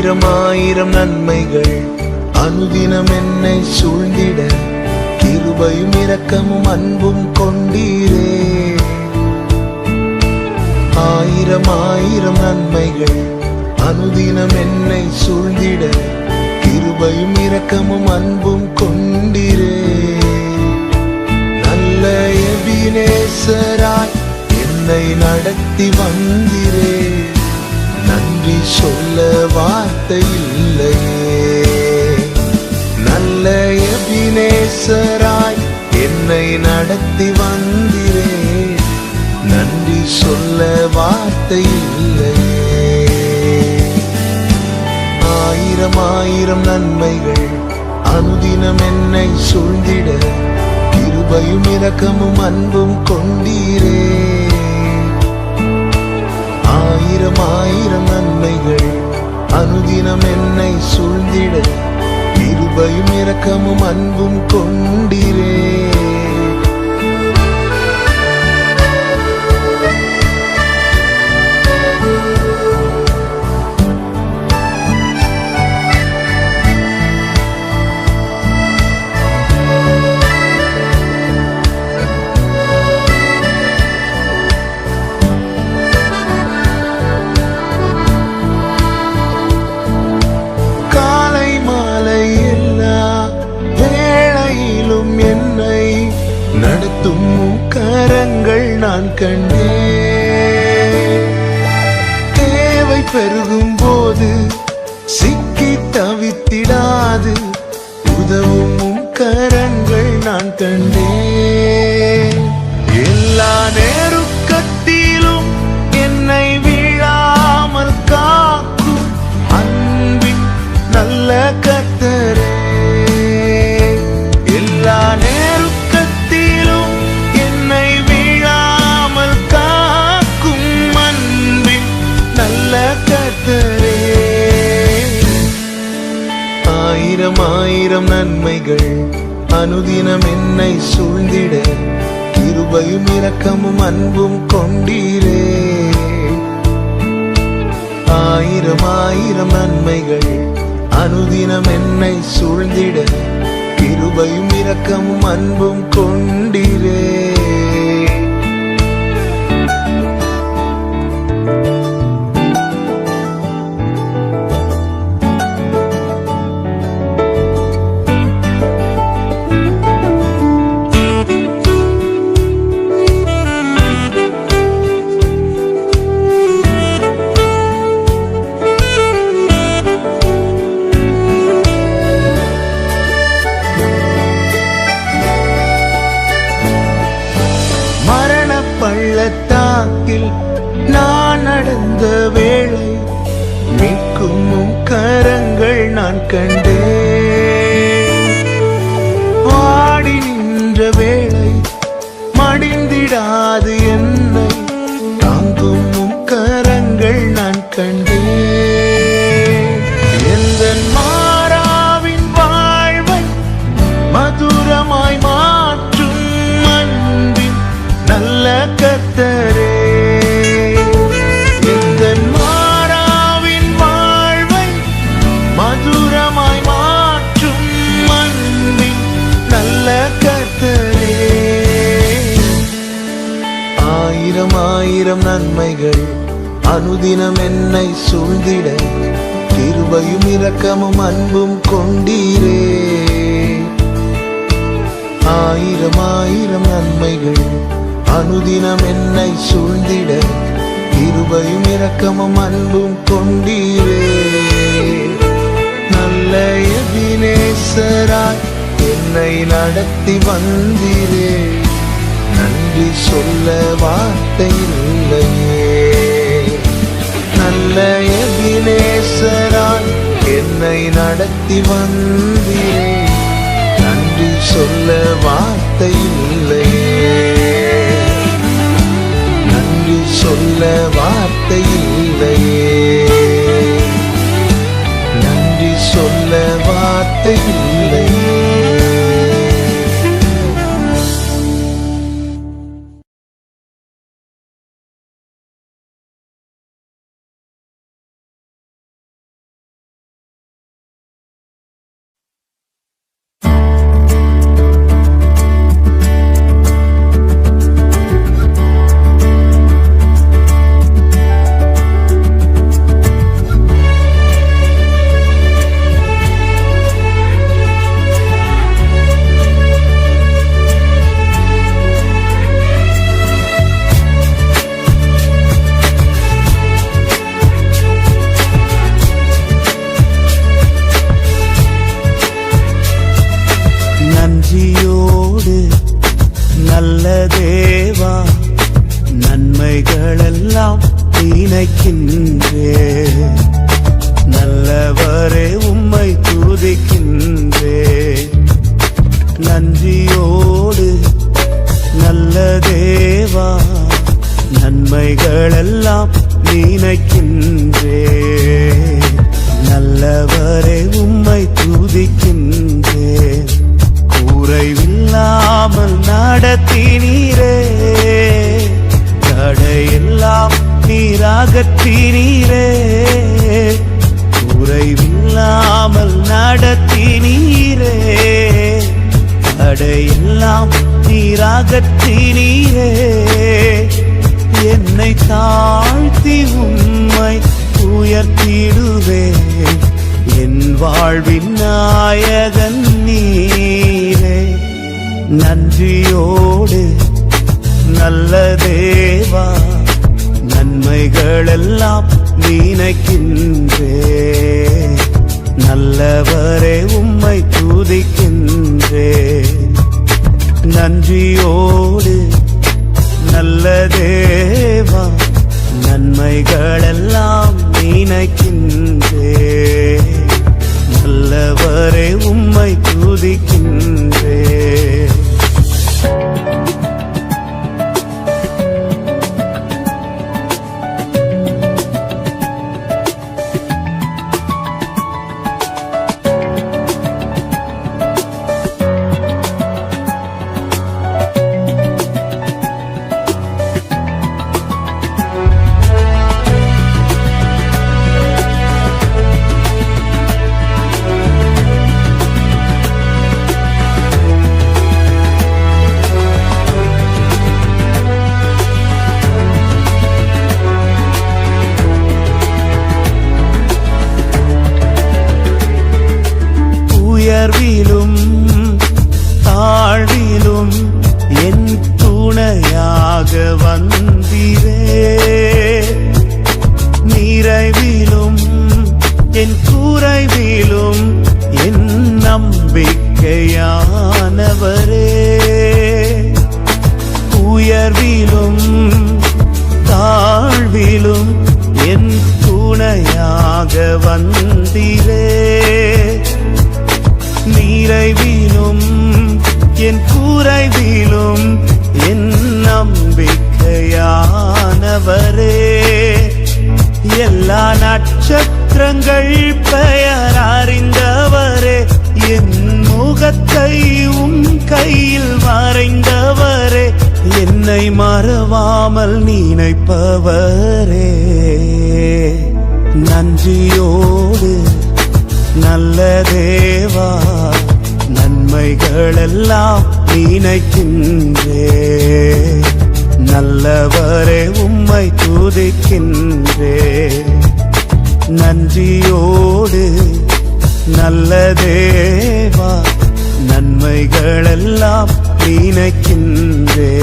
ஆயிரம் ஆயிரம் நன்மைகள் அனுதினம் என்னை சூழ்ந்திட கிருபையும் இரக்கமும் அன்பும் கொண்டீரே. ஆயிரம் ஆயிரம் நன்மைகள் அனுதினம் என்னை சூழ்ந்திட கிருபையும் இரக்கமும் அன்பும் கொண்டீரே. நல்ல எபினேசராய் என்னை நடத்தி வந்தீரே. நன்றி சொல்ல வார்த்தை இல்லையே. நல்ல எபினேசராய் என்னை நடத்தி வந்தீரே. நன்றி சொல்ல வார்த்தை இல்லையே. ஆயிரம் ஆயிரம் நன்மைகள் அனுதினம் என்னை சூழ்ந்திட கிருபையும் இரக்கமும் அன்பும் கொண்டீரே. ஆயிரம் ஆயிரம் நன்மைகள் அனுதினம் என்னை சூழ்ந்திட கிருபையும் இரக்கமும் அன்பும் கொண்டீரே. நடத்தும் கரங்கள் நான் கண்டேன். தேவை பெருகும் போது சிக்கி தவித்திடாது உதவும் கரங்கள் நான் கண்டேன். எல்லா நெருக்கத்திலும் என்னை வீழாமல் காக்கும் அன்பின் நல்ல கர்த்தரே. எல்லா ஆயிரம் ஆயிரம் நன்மைகள் அனுதினம் என்னை சூழ்ந்திட கிருபையும் இரக்கமும் அன்பும் கொண்டீரே. ஆயிரம் ஆயிரம் நன்மைகள் அனுதினம் என்னை சூழ்ந்திட கிருபையும் இரக்கமும் அன்பும் கொண்டீரே. பள்ளத்தாக்கில் நான் நடந்த வேளை மீட்கும் கரங்கள் நான் கண்டேன். வாடி நின்ற வேளை மடிந்திடாது என்னை தாங்கும் கரங்கள் நான் கண்டேன். எந்த மாறாவின் வாழ்வை மதுரமாய் மாற்றும் அன்பின் நல்ல கர்த்தரே. எந்த மாறாவின் வாழ்வை மதுரமாய் மாற்றும் அன்பின் நல்ல கர்த்தரே. ஆயிரம் ஆயிரம் நன்மைகள் அனுதினம் என்னை சூழ்ந்திட கிருபையும் இரக்கமும் அன்பும் கொண்டீரே. ஆயிரம் ஆயிரம் நன்மைகள் அனுதினம் என்னை சூழ்ந்திட கிருபையும் இரக்கமும் அன்பும் கொண்டீரே. நல்ல எபினேசராய் என்னை நடத்தி வந்தீரே. நன்றி சொல்ல வார்த்தை இல்லையே. நல்ல எபினேசராய் என்னை நடத்தி வந்தீரே. நன்றி சொல்ல வார்த்தை இல்லையே. நன்றி சொல்ல வார்த்தை இல்லையே. நன்றி சொல்ல வார்த்தை இல்லையே. நீர் அகற்றினீரே. என்னை தாழ்த்தி உம்மை உயர்த்திடுவேன். என் வாழ்வின் நாயகன் நீரே. நன்றியோடு நல்ல தேவா, நன்மைகளெல்லாம் நினைக்கின்றே. நல்லவரே உம்மை துதிக்கின்றே. நன்றியோடு நல்ல தேவா, நன்மைகளெல்லாம் நினைக்கின்றே. நல்லவரே உம்மை துதிக்கின்றே. உயர்விலும் தாழ்விலும் என் துணையாக வந்தீரே. நிறைவிலும் என் குறைவிலும் என் நம்பிக்கையானவரே. உயர்விலும் தாழ்விலும் என் துணையாக வந்தீரே. நிறைவிலும் என் குறைவிலும் என் நம்பிக்கையானவரே. எல்லா நட்சத்திரங்கள் பெயர் அறிந்தவரே. என் முகத்தை உம் கையில் வரைந்தவரே. என்னை மறவாமல் நினைப்பவரே. நன்றியோடு நல்ல தேவா, நன்மைகளெல்லாம் நினைக்கின்றே. நல்லவரே உம்மை துதிக்கின்றே. நன்றியோடு நல்ல தேவா, நன்மைகளெல்லாம் நினைக்கின்றே.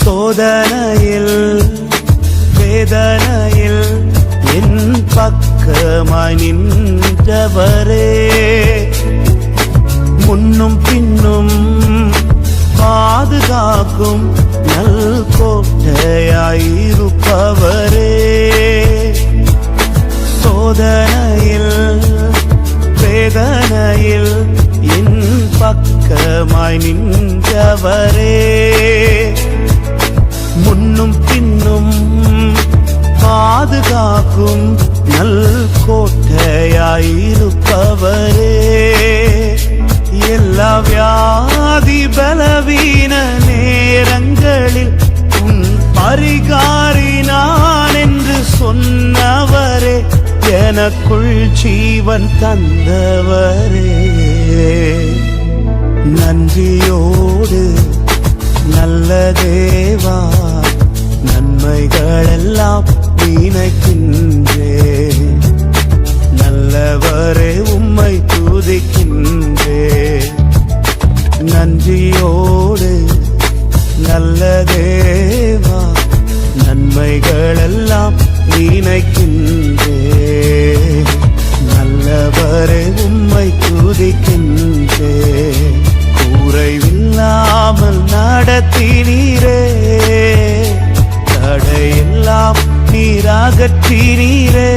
சோதனையில் வேதனையில் என் பக்கமாய் நின்றவரே. முன்னும் பின்னும் பாதுகாக்கும் நல் கோட்டையாயிருப்பவரே. சோதனையில் வேதனையில் என் பக்கமாய் நின்றவரே. முன்னும் பின்னும் பாதுகாக்கும் நல் கோட்டையாயிருப்பவரே. எல்லா வியாதி பலவீன நேரங்களில் உன் பரிகாரி நான் என்று சொன்னவரே. எனக்குள் ஜீவன் தந்தவரே. நன்றியோடு நல்ல தேவா, நன்மைகளெல்லாம் நினைக்கின்றே. நல்லவரே உம்மை துதிக்கின்றே. நன்றியோடு நல்ல தேவா, நன்மைகளெல்லாம் நினைக்கின்றே. நல்லவரே உம்மை துதிக்கின்றே. குறைவில்லாமல் நடத்தினீரே. தடையெல்லாம் நீராகற்றினீரே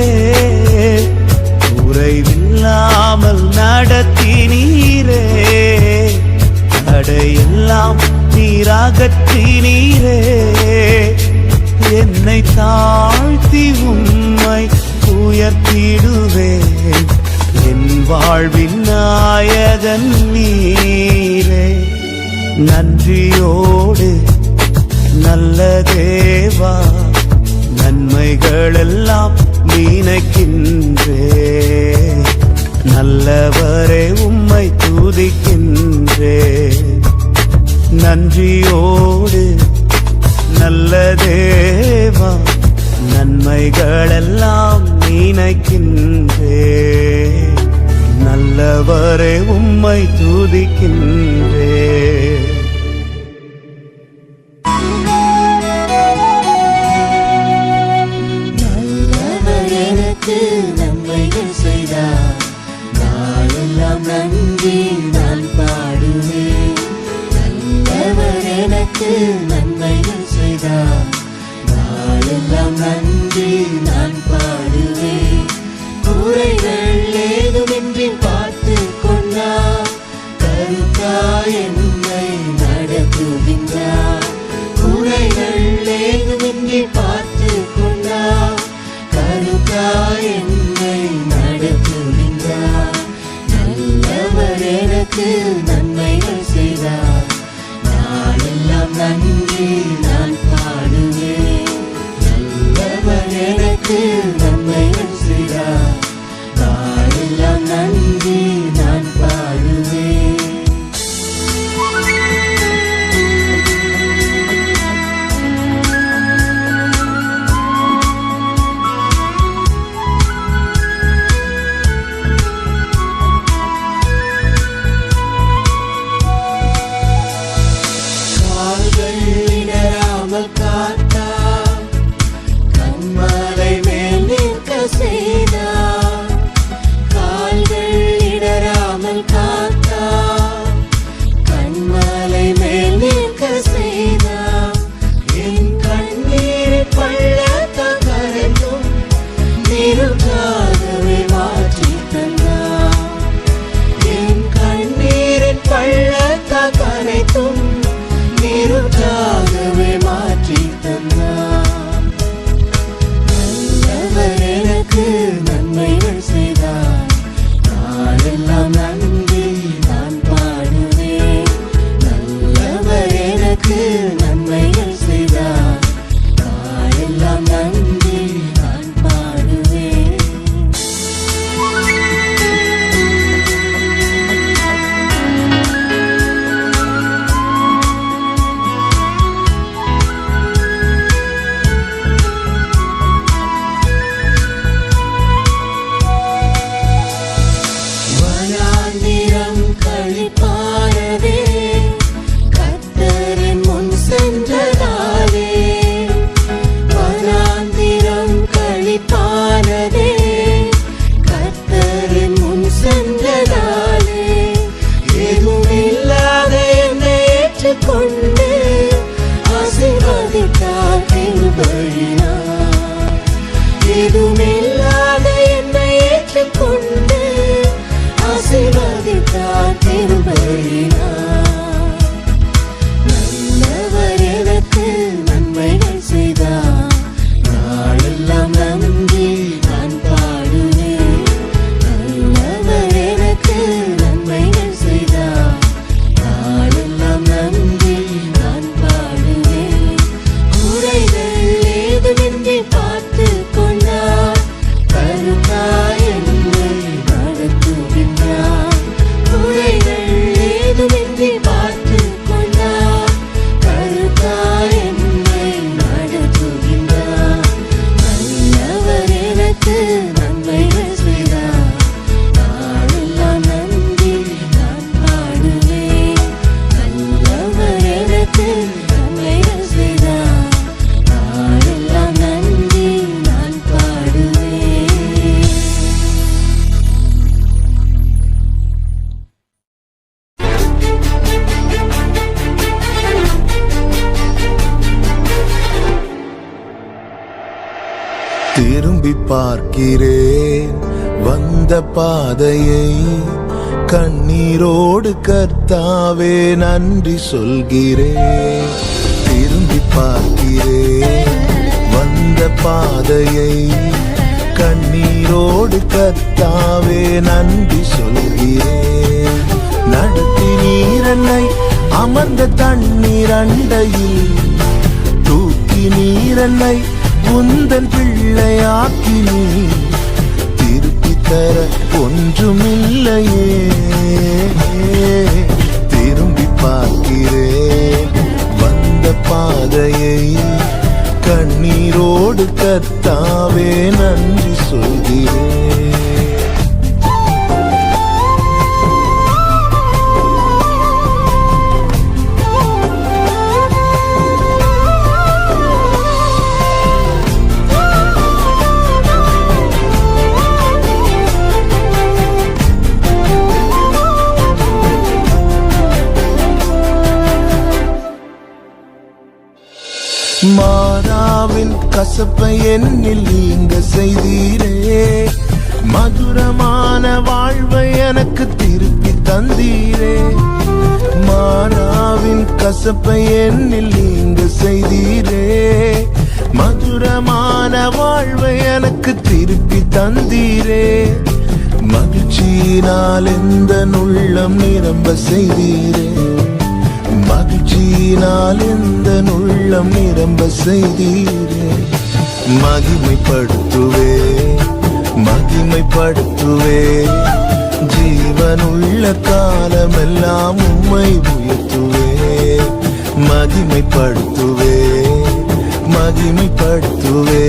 குறைவில்லாமல் நடத்தினீரே தடையெல்லாம் நீராகற்றினீரே என்னை தாழ்த்தி உம்மை உயர்த்திடுவேன் என் வாழ்வின் நாயகன் நீரே நன்றியோடு நல்ல தேவா நன்மைகளெல்லாம் நினைக்கின்றே நல்லவரே உம்மை துதிக்கின்றே நன்றியோடு நல்ல தேவா நன்மைகளெல்லாம் நினைக்கின்றே நல்லவரே உம்மை துதிக்கின்றே நன்மைகள் செய்தார் நாளெல்லாம் நன்றி நான் பாடுவேன் நல்லவர் எனக்கு நன்மைகள் செய்தார் நாளெல்லாம் நன்றி நான் பாடுவேன் குறைகள் ஏதுமின்றி பார்த்து கொண்டார் கருத்தாய் என்னை நடத்துகின்றார் குறைகள் ஏதுமின்றி பார்த்து கொண்டார் கருத்தாய் என்னை நடத்துகின்றார் நல்லவர் எனக்கு நன்மைகள் செய்தார் நாளெல்லாம் நன்றி திரும்பி பார்க்கிறேன் வந்த பாதையை, கண்ணீரோடு கர்த்தாவே நன்றி சொல்கிறேன். திரும்பி பார்க்கிறேன் வந்த பாதையை, கண்ணீரோடு கர்த்தாவே நன்றி சொல்கிறேன். நடத்தி நீரன்னை அமர்ந்த தண்ணீர் அண்டையில், தூக்கி நீரன்னை உந்தன் பிள்ளையாக்கி நீ திருப்பி தர ஒன்றுமில்லையே. திரும்பி பார்க்கிறேன் வந்த பாதையை, கண்ணீரோடு கர்த்தாவே நன்றி சொல்கிறேன். மாறாவின் கசப்பை என்னில் நீங்க செய்தீரே, மதுரமான வாழ்வை எனக்கு திருப்பி தந்தீரே. மாறாவின் கசப்பை என்னில் நீங்க செய்தீரே, மதுரமான வாழ்வை எனக்கு திருப்பி தந்தீரே. மகிழ்ச்சியினால் எந்த உள்ளம் நிரம்ப செய்தீரே, மகிழ்ச்சியினால் எந்த உள்ளம் நிரம்ப செய்தீரே. மகிமைப்படுத்துவே மகிமைப்படுத்துவே, ஜீவனுள்ள காலமெல்லாம் உம்மை உயர்த்துவே. மகிமைப்படுத்துவே மகிமைப்படுத்துவே,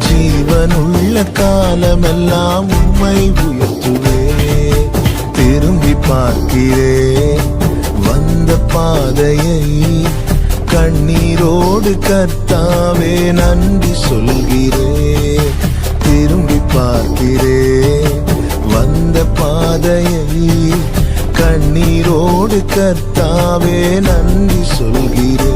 ஜீவனுள்ள காலமெல்லாம் உம்மை உயர்த்துவே. திரும்பி பார்க்கிறேன் வந்த பாதையை, கண்ணீரோடு கர்த்தாவே நன்றி சொல்கிறேன். திரும்பி பார்க்கிறேன் வந்த பாதையை, கண்ணீரோடு கர்த்தாவே நன்றி சொல்கிறேன்.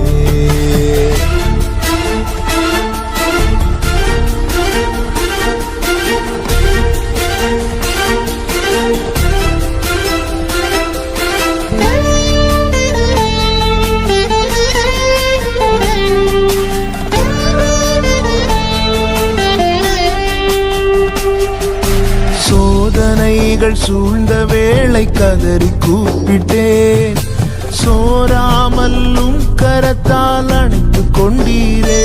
சோதனைகள் சூழ்ந்த வேளை கதறி கூப்பிட்டேன், சோராமல்லும் கரத்தால் அணைத்து கொண்டீரே.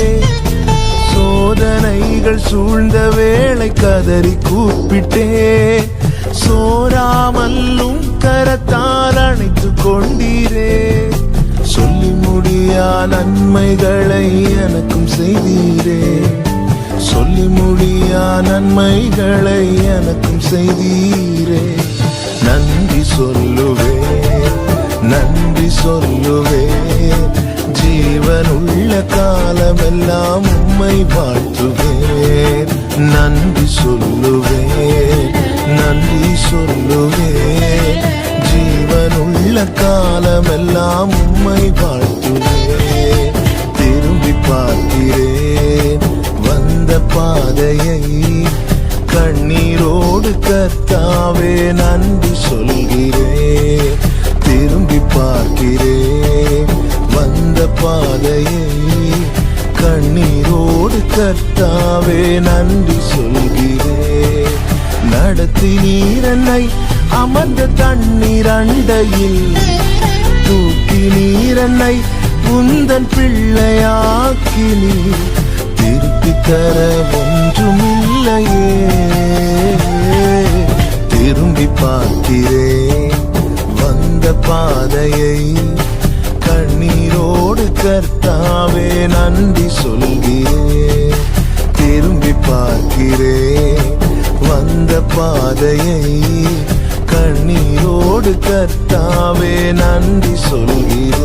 சோதனைகள் சூழ்ந்த வேளை கதறி கூப்பிட்டேன், சோராமல்லும் கரத்தால் அணைத்து கொண்டீரே. சொல்லி முடியா நன்மைகளை எனக்கும் செய்தீரே, சொல்லி முடியா நன்மைகளை எனக்கும் செய்தீரே. நன்றி சொல்லுவே நன்றி சொல்லுவே, ஜீவனுள்ள காலமெல்லாம் உம்மை வாழ்த்துவேன். நன்றி சொல்லுவே நன்றி சொல்லுவே, ஜீவனுள்ள காலமெல்லாம் உம்மை வாழ்த்துவேன். திரும்பி பார்க்கிறேன் வந்த பாதையை, கண்ணீரோடு கர்த்தாவே நன்றி சொல்கிறேன். திரும்பி பார்க்கிறேன் வந்த பாதையை, கண்ணீரோடு கர்த்தாவே நன்றி சொல்கிறேன். நடத்தி நீரன்னை அமர்ந்த தண்ணீர் அண்டையில், தூக்கி நீரன்னை உந்தன் பிள்ளையாக்கி நீ திருப்பி தர ஒன்றுமில்லையே. திரும்பி பார்க்கிறேன் வந்த பாதையை, கண்ணீரோடு கர்த்தாவே நன்றி சொல்கிறேன். திரும்பி பார்க்கிறேன் வந்த பாதையை, கண்ணீரோடு கர்த்தாவே நன்றி சொல்கிறேன்.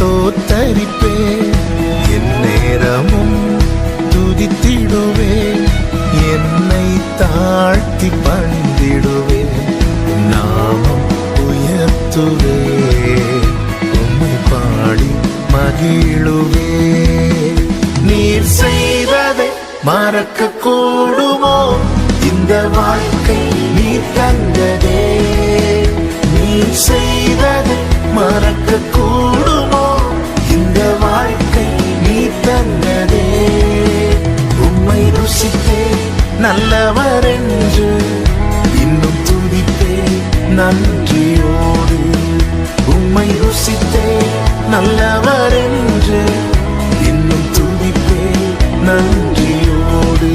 ஸ்தோத்தரிப்பேன். என் நேரமும் துதித்திடுவேன். என்னை தாழ்த்தி பணிந்திடுவேன். நாமம் உயர்த்துவேன். உம்மை பாடி மகிழுவேன். நீர் செய்ததை மறக்க கூடுமோ? இந்த வாழ்க்கை நீ தந்ததே. நீர் செய்ததை மறக்க கூடுமோ? இந்த வாழ்க்கை நீ தந்ததே. உம்மை ருசித்தே நல்லவர் என்று இன்னும் துதிப்பே நன்றியோடு. உம்மை ருசித்தே நல்லவர் என்று இன்னும் துதிப்பே நன்றியோடு.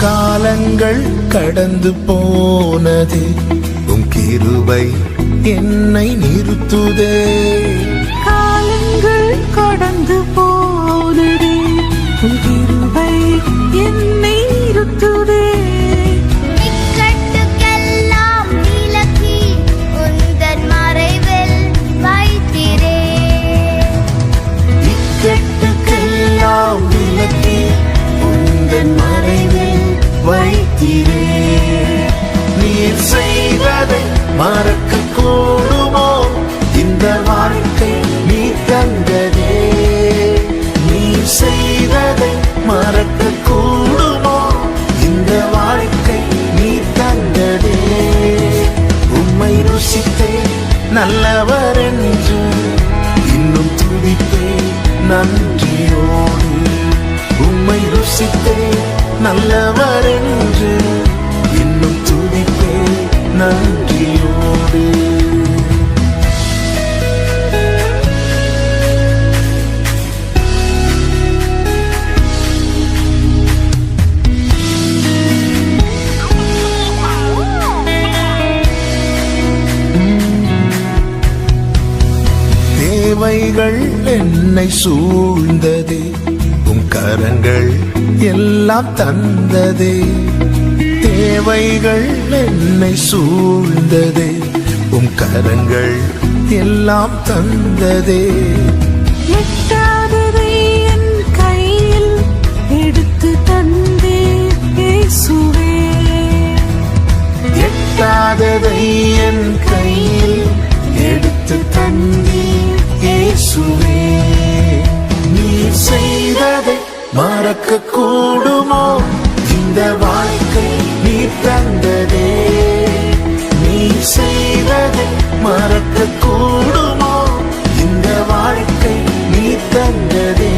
காலங்கள் கடந்து போனது, உம் கிருபை என்னை நிறுத்துதே. காலங்கள் கடந்து போனது, உம் கிருபை என்னை நிறுத்துதே. இக்கட்டுக்கெல்லாம் விலக்கி உந்தன் மறைவில் வைத்திரே. இக்கட்டுக்கெல்லாம் விலக்கி உந்தன் மறைவில் வைத்திரே. நீர் செய்வதை மறக்க கூடுமோ? இந்த வாழ்க்கை நீ தந்ததே. நீர் செய்வதை மறக்க கூடுமோ? இந்த வாழ்க்கை நீ தந்ததே. உம்மை ருசித்தே நல்லவர் என்று இன்னும் துதிப்பே நன்றியோடு. உம்மை ருசித்தே நல்லவர் என்று இன்னும் துதிப்பே நன்றியோடு. தேவைகள் என்னை சூழ்ந்ததே. உம் கரங்கள் எல்லாம் தந்ததே. தேவைகள் என்னை சூழ்ந்ததே. உம் கரங்கள் எல்லாம் தந்ததே. எட்டாததை என் கையில் எடுத்து தந்தே இயேசுவே. எட்டாததை என் கையில் எடுத்து தந்தீர் இயேசுவே. நீர் செய்ததை மறக்க கூடுமோ? இந்த வாழ்க்கை நீ தந்ததே. நீர் செய்ததை மறக்க கூடுமோ? இந்த வாழ்க்கை நீ தந்ததே.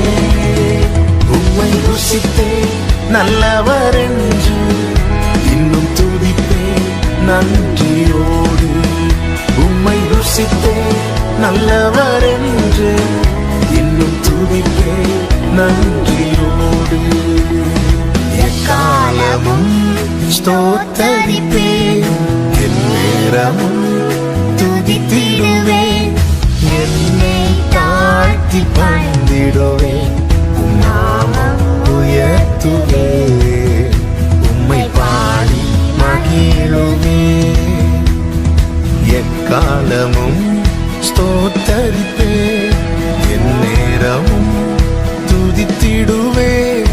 உம்மை ருசித்தே நல்லவர் என்று இன்னும் துதிப்பே நன்றியோடு. உம்மை ருசித்தே நல்லவர் என்று இன்னும் துதிப்பே நன்றியோடு. எக்காலமும் ஸ்தோத்தரிப்பேன். என் நேரமும் துதித்திடுவேன். என்னை தாழ்த்தி பணிந்திடுவேன். உம் நாமம் உயர்த்துவேன். உம்மை பாடி மகிழுவேன். எக்காலமும் ஸ்தோத்தரிப்பேன். என் நேரமும் துதித்திடுவேன்.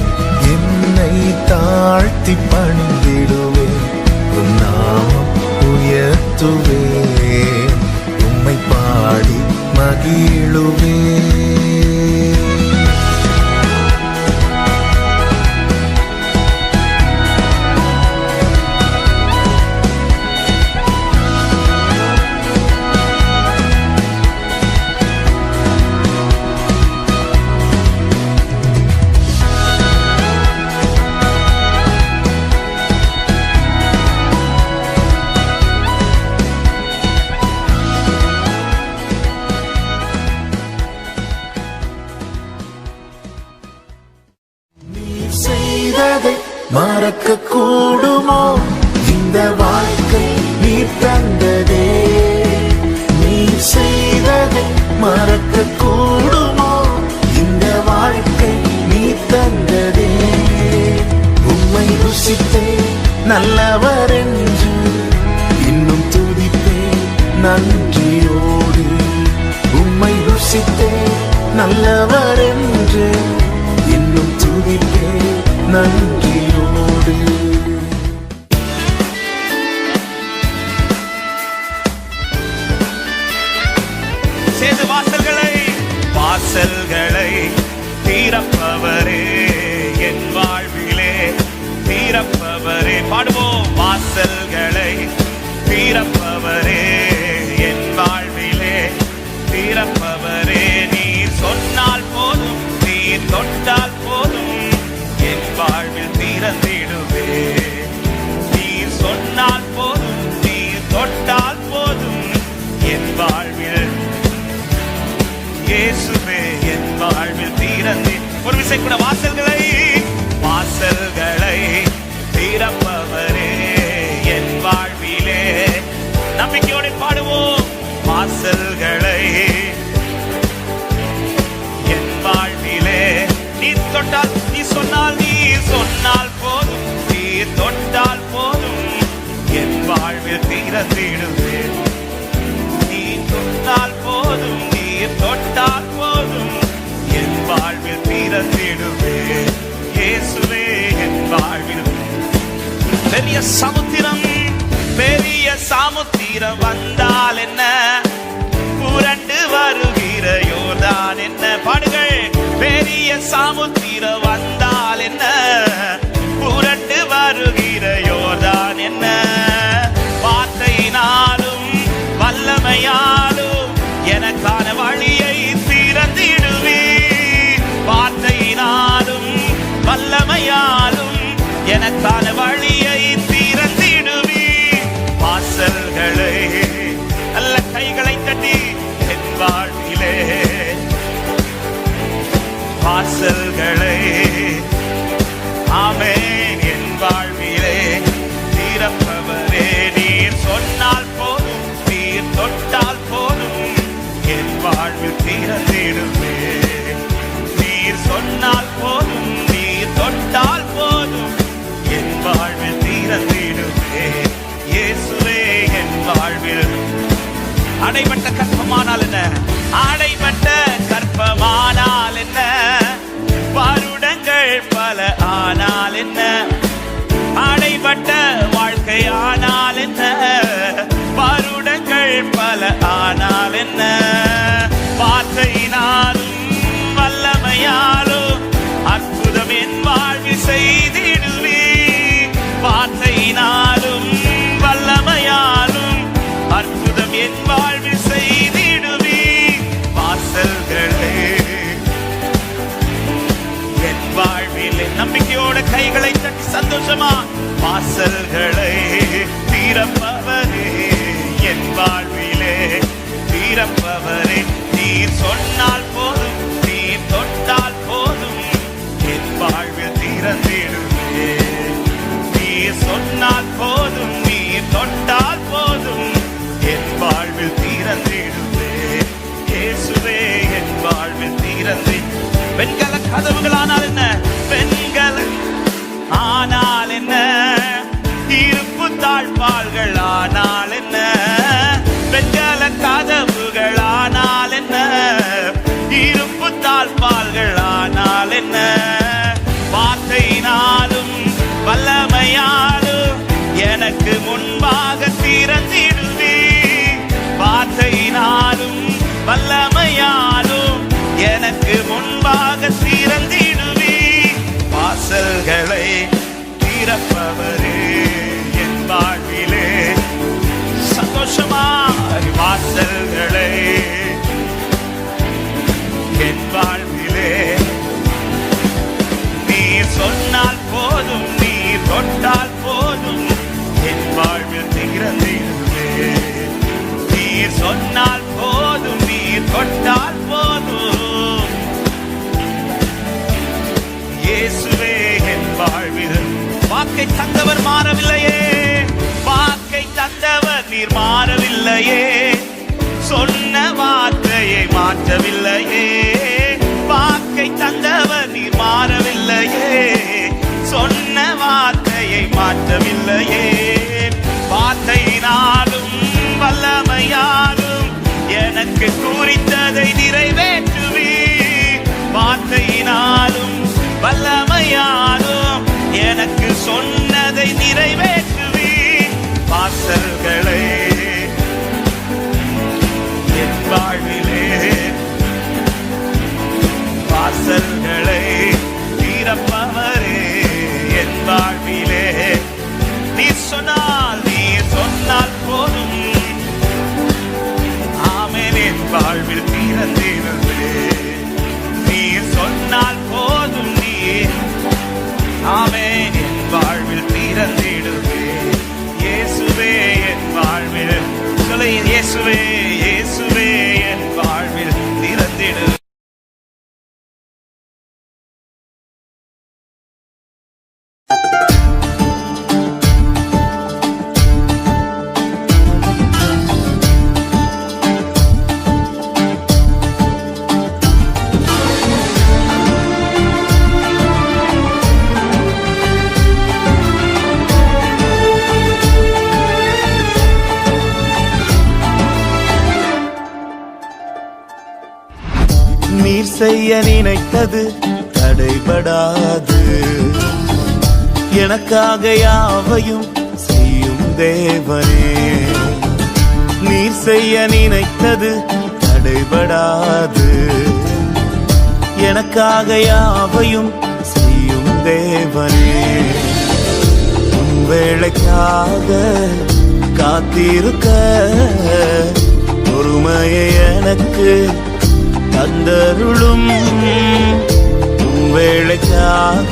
என்னை தாழ்த்தி பணிந்திடுவேன். உம் நாமம் உயர்த்துவேன். உம்மை பாடி மகிழுவேன். மறக்க கூடுமோ? இந்த வாழ்க்கை நீ தந்ததே. நீ செய்த நேசித்தேன் நல்லவர் என்று இன்னும் துதிப்பேன் நன்றியோடு. சேது வாசல்களை திறப்பவரே என் வாழ்விலே திறப்பவரே. பாடுவோம். வாசல்களை திறப்பவரே என் வாழ்விலே திறப்பவரே. நீர் சொன்னால் போதும், நீர் தொட்டால் போதும், என் வாழ்வில் திறந்திடுவே. நீர் சொன்னால் போதும், நீர் தொட்டால் போதும், என் வாழ்வில் இயேசுவே என் வாழ்வில் திறந்து. ஒரு விசை கூட. வாசல்களை திறப்பவரே என் வாழ்விலே. நம்பிக்கையோடு பாடுவோம். வாசல்களை என் வாழ்விலே நீ தொட்டால், நீ சொன்னால், நீ சொன்னால் போதும், நீ தொட்டால் போதும், என் வாழ்வில் திறந்திடுவேன். நீ தொட்டால் போதும், நீ தொட்டால் போதும், என் வாழ்வில் திறந்திடுவேன். இயேசுவே என் வாழ்வில். பெரிய சமுத்திரம், பெரிய சமுத்திரம் வந்தால் என்ன, புரண்டு வருகிற யோர்தான் என்ன. பாடுங்கள். பெரிய சமுத்திரம் வந்தால் என்ன, புரண்டு வருகிற யோர்தான் என்ன. வார்த்தையினாலும் வல்லமையாலும் எனக்கான வழியை திறந்திடுவே. வார்த்தையினாலும் வல்லமையாலும் எனக்கான வழியை திறந்திடுவே. வாசல்களை நல்ல கைகளை தட்டி என் வாழ்விலே. வாசல்களை ஆமென் என் வாழ்விலே திறப்பவரே. நீர் சொன்னால் போதும், நீர் தொட்டால் போதும், என் வாழ்வில் திறந்திடுவே. நீர் சொன்னால் போதும், நீர் தொட்டால் போதும், என் வாழ்வில் திறந்திடுவே. இயேசுவே என் வாழ்வில். அடைபட்ட கற்பமானால் என்ன, அடைபட்ட கற்பமானால் என்ன, வருடங்கள் பல ஆனால் என்ன, அடைபட்ட வாழ்க்கை ஆனால் என்ன, வருடங்கள் பல ஆனால் என்ன. வார்த்தையினாலும் வல்லமையாலும் அற்புதம் என் வாழ்வில் செய்திடுவே. வார்த்தையினாலும் வல்லமையாலும் அற்புதம் என் வாழ்வில் செய்திடுவே. வாசல்களே என் வாழ்விலே. நம்பிக்கையோட கைகளை தட்டி சந்தோஷமா. வாசல்களை திறப்பவரே என் வாழ்விலே திறப்பவரே. நீர் சொன்னால் போதும், நீர் தொட்டால் போதும், என் வாழ்வில் திறந்திடுவே. நீர் சொன்னால் போதும், நீர் தொட்டால் போதும், என் வாழ்வில் திறந்திடுவே. இயேசுவே என் வாழ்வில் திறந்து. வெண்கல கதவுகளானால் என்ன, வெண்கல ஆனால் என்ன, இருப்பு தாழ்பால்கள் ஆனால் என்ன, வெண்கல கதவுகள் ஆனால் என்ன, இருப்பு தாழ்பால்கள் ஆனால் என்ன. வார்த்தையினாலும் வல்லமையாலும் எனக்கு முன்பாக திறந்திடுவே. வார்த்தையினாலும் வல்லமையாலும் எனக்கு முன்பாக திறந்திடுவே. வாசல்களை திறப்பவரே என் வாழ்விலே. சந்தோஷமாய் வாசல்களை என் வாழ்விலே. நீர் சொன்னால் போதும், நீர் தொட்டால் போதும், என் வாழ்வில் திறந்திடுவே. நீர் சொன்னால் போதும், நீர் தொட்டால் போதும், இயேசுவே என் வாழ்வில். வாக்கை தந்தவர் மாறவில்லையே, வாக்கை தந்தவர் நீர் மாறவில்லையே, சொன்ன வார்த்தையை மாற்றவில்லையே. வாக்கை தந்தவர் நீர் மாறவில்லையே, சொன்ன வார்த்தையை மாற்றவில்லையே. வார்த்தையினாலும் வல்லமையாலும் எனக்கு குறித்ததை நிறைவே அதை நிறைவேற்றுவி. வாசல்களை என் வாழ்விலே, வாசல்களை திறப்பவரே என் வாழ்விலே. நீ சொன்னால் போதும். ஆமென். என் வாழ்வில் திறந்திருந்தே நீ சொன்னால் போதும். நீ ஆமென். என் வாழ்வில் திறந்திடுவே இயேசுவே. என் வாழ்வில் சொல்ல இயேசுவே, இயேசுவே என் வாழ்வில் திறந்திடு. நீர் செய்ய நினைத்தது தடைபடாது. எனக்காக யாவையும் செய்யும் தேவனே. நீர் செய்ய நினைத்தது தடைபடாது. எனக்காக யாவையும் செய்யும் தேவனே. உன் வேளைக்காக காத்திருக்க பொறுமையை எனக்கு தந்தருளும். உன் வேளைக்காக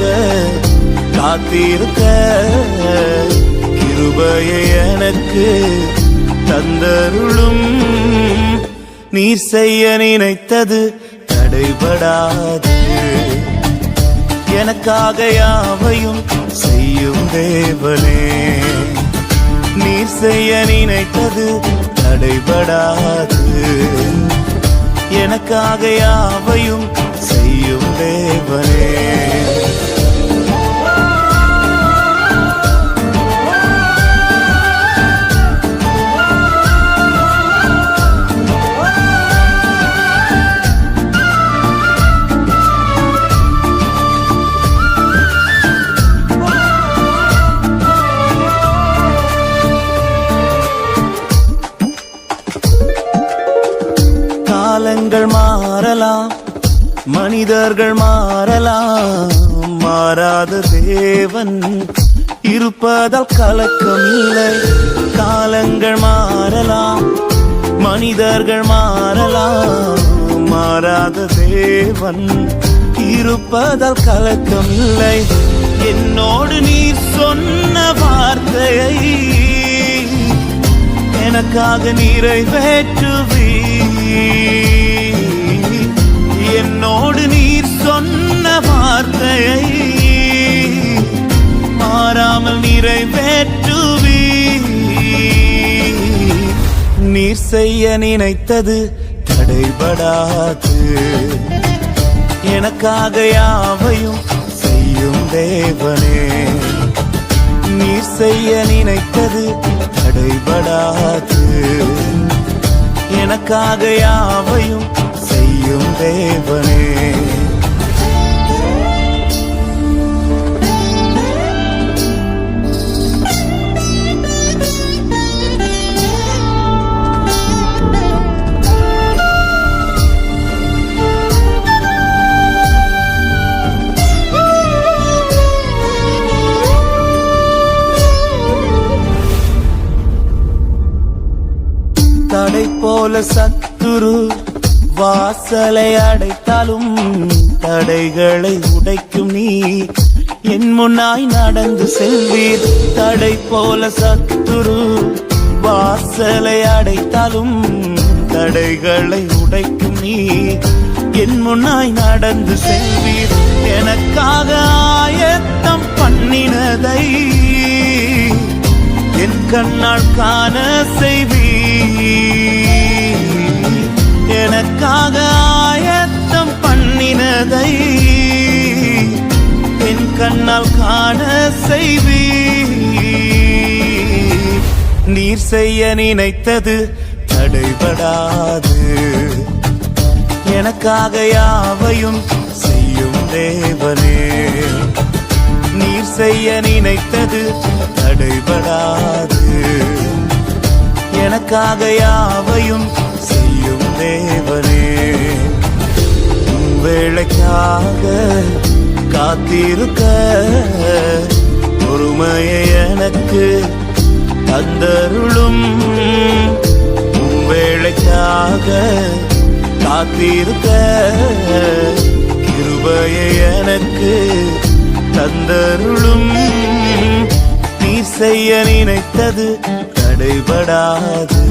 காத்திருக்க கிருபையை எனக்கு தந்தருளும். நீர் செய்ய நினைத்தது தடைபடாது. எனக்காக யாவையும் செய்யும் தேவனே. நீர் செய்ய நினைத்தது தடைபடாது. எனக்காக யாவையும் செய்யும் தேவனே. காலங்கள் மாறலாம், மனிதர்கள் மாறலாம், மாறாத தேவன் இருப்பதால் கலக்கமில்லை. காலங்கள் மாறலாம், மனிதர்கள் மாறலாம், மாறாத தேவன் இருப்பதால் கலக்கமில்லை. என்னோடு நீர் சொன்ன வார்த்தையை எனக்காக நிறைவேற்றுவி. என்னோடு நீர் சொன்ன வார்த்தையை மாறாமல் நிறைவேற்றுவி. நீர் செய்ய நினைத்தது தடைபடாது. எனக்காக யாவையும் செய்யும் தேவனே. நீர் செய்ய நினைத்தது தடைபடாது. எனக்காக யாவையும் செய்யும் தேவனே. தடை போல சத்துரு வாசலை அடைத்தாலும் தடைகளை உடைக்கும் நீ என் முன்னாய் நடந்து செல்வீர். தடை போல சத்துரு வாசலை அடைத்தாலும் தடைகளை உடைக்கும் நீ என் முன்னாய் நடந்து செல்வீர். எனக்காக ஆயத்தம் பண்ணினதை என் கண்ணால் காண செய்வீர். எனக்காக ஆயத்தம் பண்ணினதை என் கண்ணால் காண செய்வீர். நீர் செய்ய நினைத்தது தடைபடாது. எனக்காக யாவையும் செய்யும் தேவனே. நீர் செய்ய நினைத்தது தடைபடாது. எனக்காக யாவையும் செய்யும் தேவனே, உன் வேளைக்காக காத்திருக்க பொறுமையை எனக்கு தந்தருளும். உன் வேளைக்காக காத்திருக்க கிருபையை எனக்கு தந்தருளும். நீ செய்ய நினைத்தது தடைபடாது.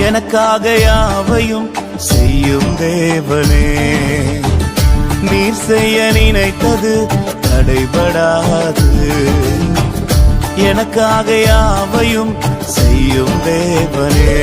எனக்காக யாவையும் செய்யும் தேவனே, நீர் செய்ய நினைத்தது தடைபடாது. எனக்காக யாவையும் செய்யும் தேவனே.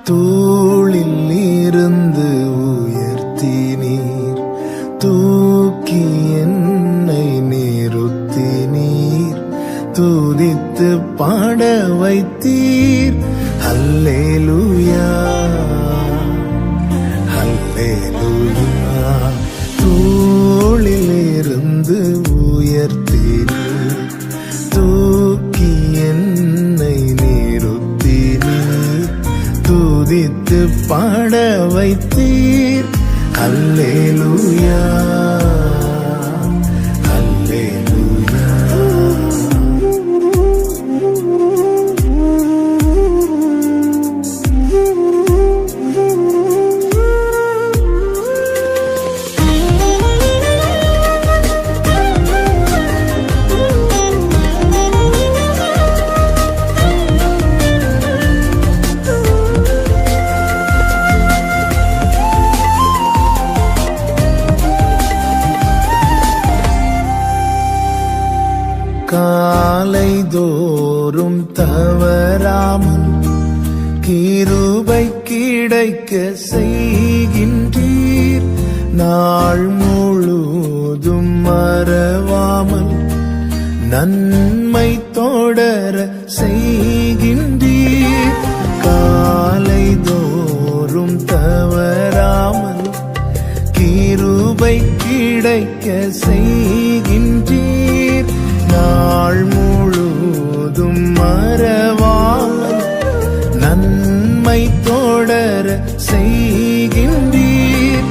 தூளில் இருந்து உயர்த்தினீர், தூக்கி என்னை நிறுத்தினீர், துதித்து பாட வைத்தீர். அல்லேலூயா அல்லேலூயா. தூளில் இருந்து உயர்த்தினீர், தூக்கி என்னை நிறுத்தினீர், துதித்து பாட வைத்தீர். அல்லேலூயா அல்லேலூயா. காலை தோறும் தவறாமல் கிருபை கிடைக்க செய்கின்றீர். நாள் முழுதும் மறவாமல் நன்மை தொடர செய்கின்றீர். காலை தோறும் தவறாமல் கிருபை கிடைக்க செய்கின்றீர். நாள் முழுதும் மறவாமல் நன்மை தொடர செய்கின்றீர்.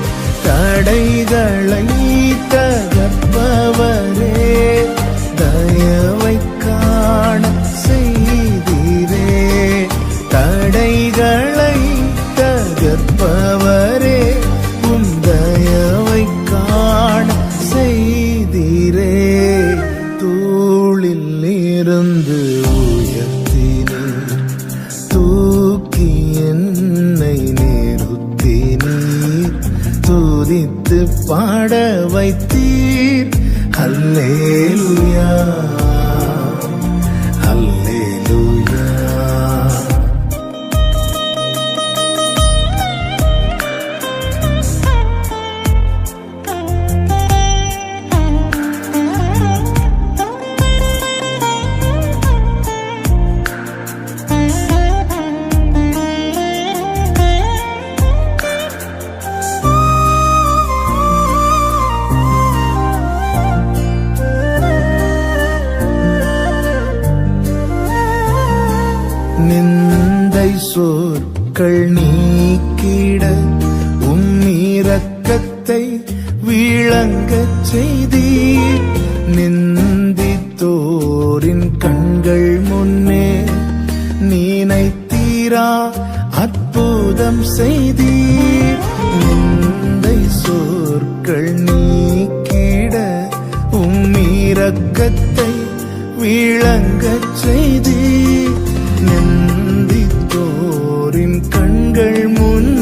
தடைகளை தகர்ப்பவரே, தயவை காண செய்தீரே. தடைகளை தகர்ப்பவரே, உம் தயவை காண செய்தீரே. தூளில் இருந்து உயர்த்தினீர், தூக்கி என்னை நிறுத்தினீர், துதித்து பாட வைத்தீர். அல்லேலூயா அல்லேலூயா. நிந்தை சொற்கள் நீக்கிட உம் இரக்கத்தை விளங்கச் செய்தீர். நிந்தித்தோரின் கண்கள் முன்னே நினைத்தீரா அற்புதம் செய்தீர். நிந்தை சொற்கள் நீக்கிட உம் இரக்கத்தை விளங்கச் செய்தீர். நிந்தித்தோரின் கண்கள் முன்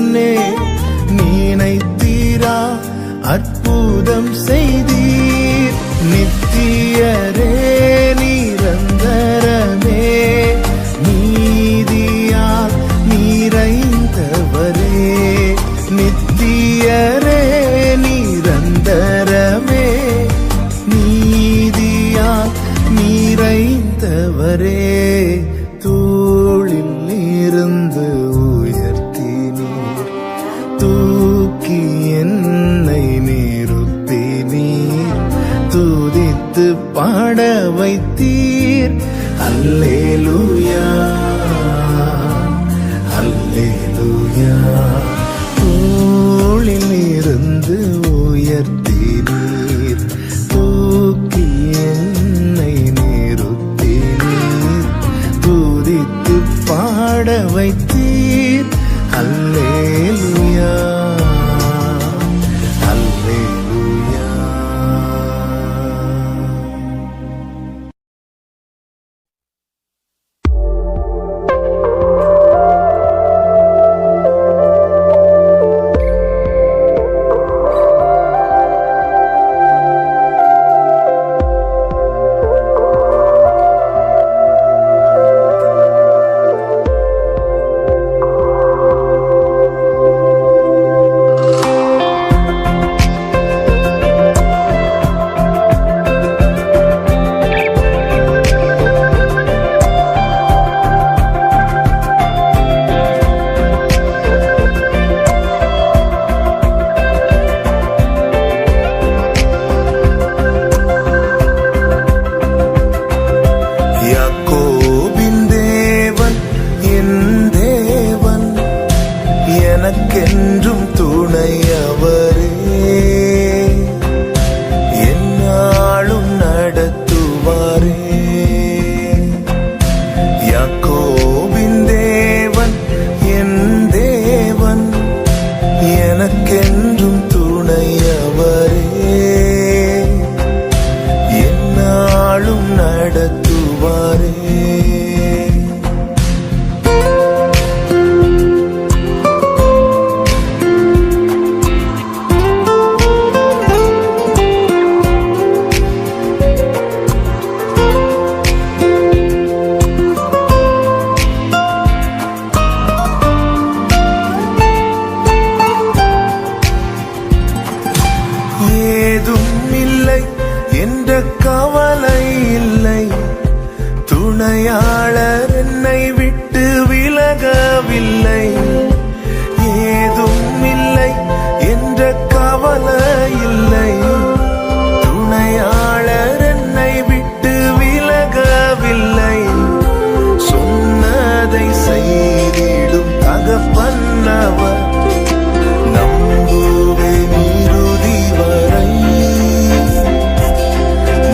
அற்புதம் செய்தீர். நித்தியரே நிரந்தரமே நீதியால் நிறைந்தவரே. நித்தியரே நிரந்தரமே நீதியால் நிறைந்தவரே. தோளில் இருந்து உயர்த்தினீர், தூக்கி என்னை நிறுத்தினீர், துதித்து பாட வைத்தீர். அல்லேலூயா அல்லேலூயா. தோளில் இருந்து உயர்த்தினீர், தூக்கி என்னை நிறுத்தினீர், துதித்து பாட வைத்தீர். அல்லேலூயா அல்லேலூயா. எனக்கென்றும் துணையவரே, என்னாலும் நடத்துவாரே. யாக்கோபின் தேவன் என் தேவன், எனக்கென்றும் துணையவரே, என்னாலும் நடத்துவாரே. ஏதும் இல்லை என்ற கவலை இல்லை, துணையாளர் என்னை விட்டு விலகவில்லை. ஏதும் இல்லை என்ற கவலை இல்லை, துணையாளர் என்னை விட்டு விலகவில்லை. சொன்னதை செய்திடும் தகப்பன்னவர், நம்புவேன் இறுதி வரை,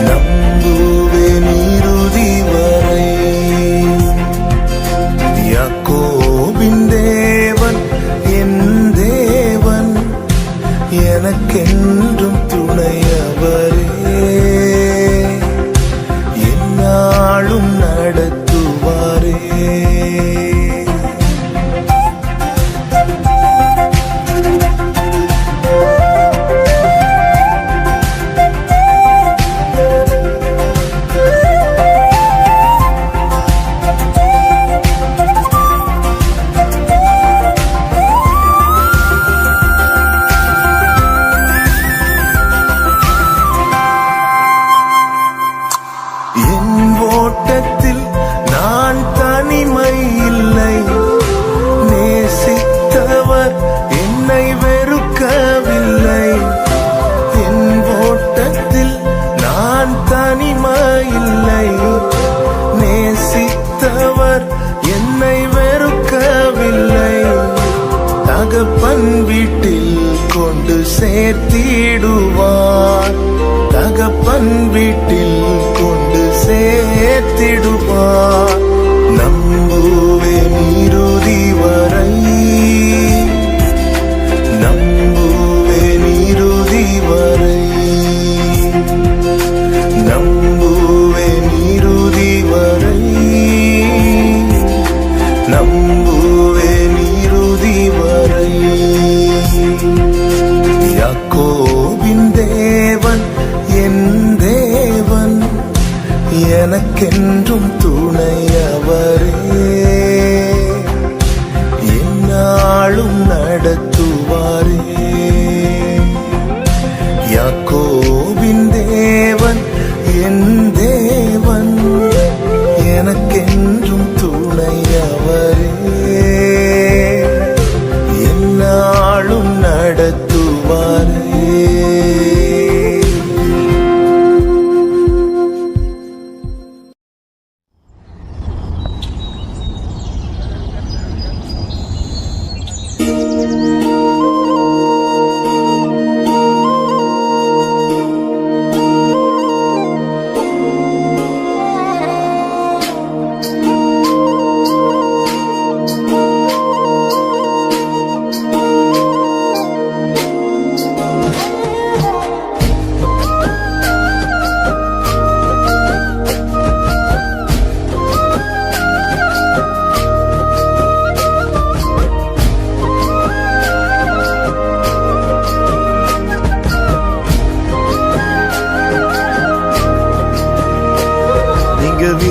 நம்புவேன் இறுதி வரை. யாக்கோபின் தேவன் என் தேவன், எனக்கென்றும்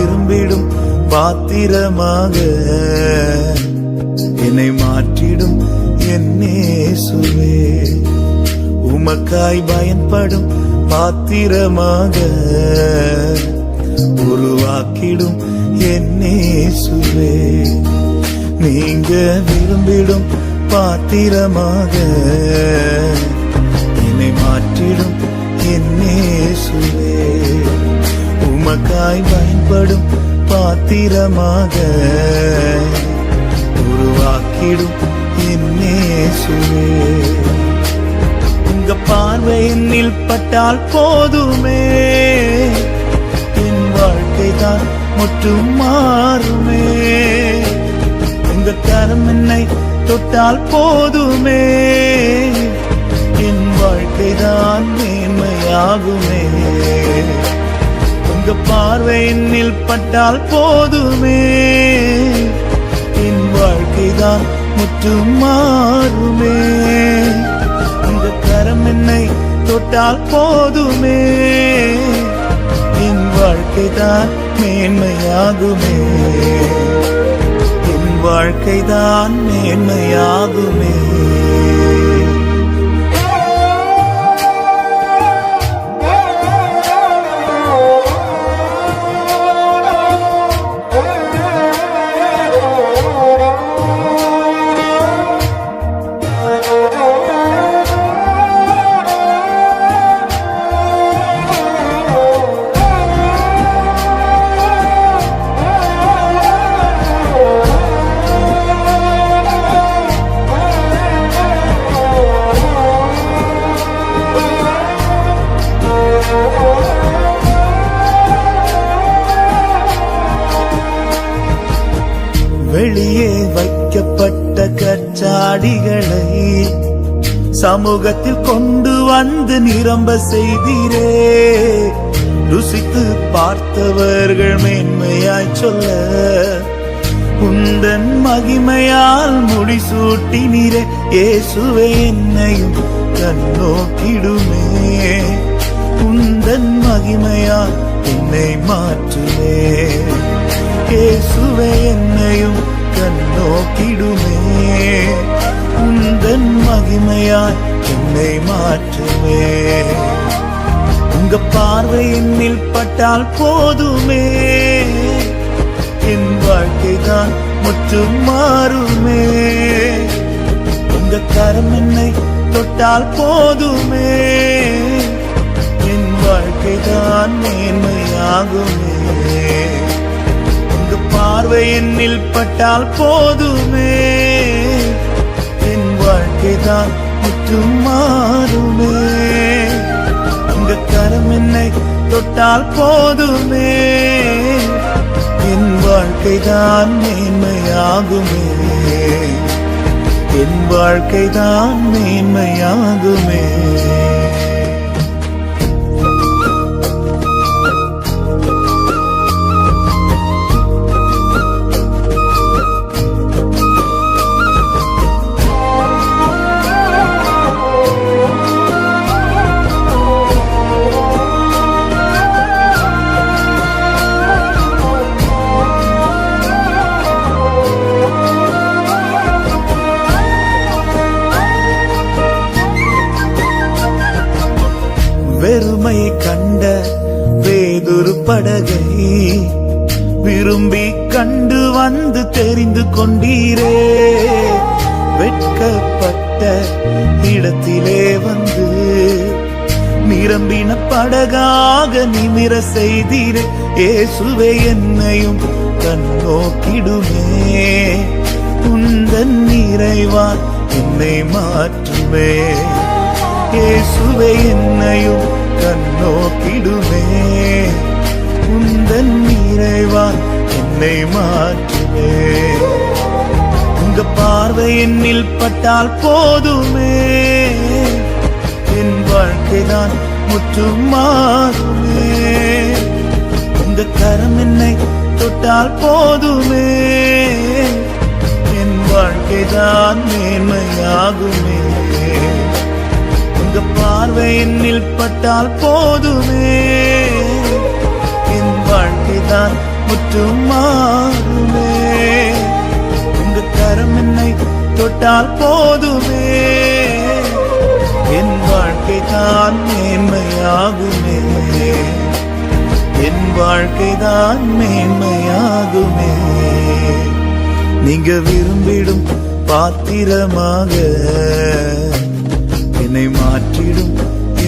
விரும்பிடும் பாத்திரமாக என்னை மாற்றிடும் என் இயேசுவே. உமக்காய் பயன்படும் பாத்திரமாக உருவாக்கிடும் என் இயேசுவே. நீங்க விரும்பிடும் பாத்திரமாக என்னை மாற்றிடும் என் இயேசுவே. உமக்காய் பயன்படும் பாத்திரமாக உருவாக்கிடும் என் இயேசுவே. உங்க பார்வை என்னில் பட்டால் போதுமே, என் வாழ்க்கை தான் முற்றும் மாறுமே. உங்க கரம் என்னை தொட்டால் போதுமே, என் வாழ்க்கை தான் மேன்மையாகுமே. உங்க பார்வை என்னில் பட்டால் போதுமே, என் வாழ்க்கை தான் முற்றும் மாறுமே. உங்க கரம் என்னை தொட்டால் போதுமே, என் வாழ்க்கை தான் மேன்மையாகுமே. என் வாழ்க்கை தான் மேன்மையாகுமே. வெளியே வைக்கப்பட்ட கற்சாடிகளை சமூகத்தில் கொண்டு வந்து நிரம்ப செய்தீரே. ருசித்து பார்த்தவர்கள் மேன்மையாய் சொல்ல உந்தன் மகிமையால் முடிசூட்டினீரே. இயேசுவே என்னையும் கண்ணோக்கிடுமே, உந்தன் மகிமையால் என்னை மாற்றுமே. இயேசுவே என்னையும் கண்ணோக்கிடுமே, உந்தன் மகிமையாய் என்னை மாற்றுமே. உங்க பார்வை என்னில் பட்டால் போதுமே, என் வாழ்க்கை தான் முற்றும் மாறுமே. உங்க கரம் என்னை தொட்டால் போதுமே, என் வாழ்க்கை தான் மேன்மையாகுமே. பார்வை என்னில் பட்டால் போதுமே, என் வாழ்க்கை தான் முற்றும் மாறுமே. உங்க கரம் என்னை தொட்டால் போதுமே, என் வாழ்க்கை தான் மேன்மையாகுமே. என் வாழ்க்கை தான் மேன்மையாகுமே. வெறுமை கண்ட வேதொரு படகை விரும்பி கண்டு வந்து தெரிந்து கொண்டீரே. வெட்கப்பட்ட இடத்திலே வந்து நிரம்பின படகாக நிமிர செய்தீரே. இயேசுவே என்னையும் கண்ணோக்கிடுமே, உந்தன் நிறைவால் என்னை மாற்றுமே. இயேசுவே என்னையும் கண்ணோக்கிடுமே, உந்தன் நிறைவால் என்னை மாற்றுமே. உங்க பார்வை என்னில் பட்டால் போதுமே, என் வாழ்க்கை தான் முற்றும் மாறுமே. உங்க கரம் என்னை தொட்டால் போதுமே, என் வாழ்க்கை தான் மேன்மையாகுமே. உங்க பார்வை என்னில் பட்டால் போதுமே, என் வாழ்க்கை தான் முற்றும் மாறுமே. உங்க கரம் என்னை தொட்டால் போதுமே, என் வாழ்க்கை தான் மேன்மையாகுமே, என் வாழ்க்கை தான் மேன்மையாகுமே. நீங்க விரும்பிடும் பாத்திரமாக என்னை மாற்றிடும்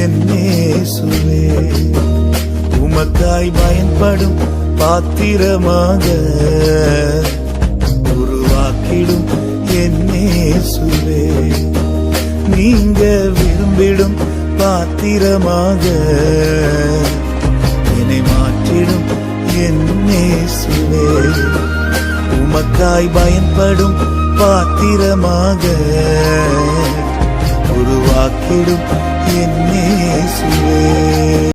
என் இயேசுவே. உமக்காய் பயன்படும் பாத்திரமாக உருவாக்கிடும் என் இயேசுவே. நீங்க விரும்பிடும் பாத்திரமாக என்னை மாற்றிடும் என் இயேசுவே. உமக்காய் பயன்படும் பாத்திரமாக உருவாக்கிடும் என் இயேசுவே.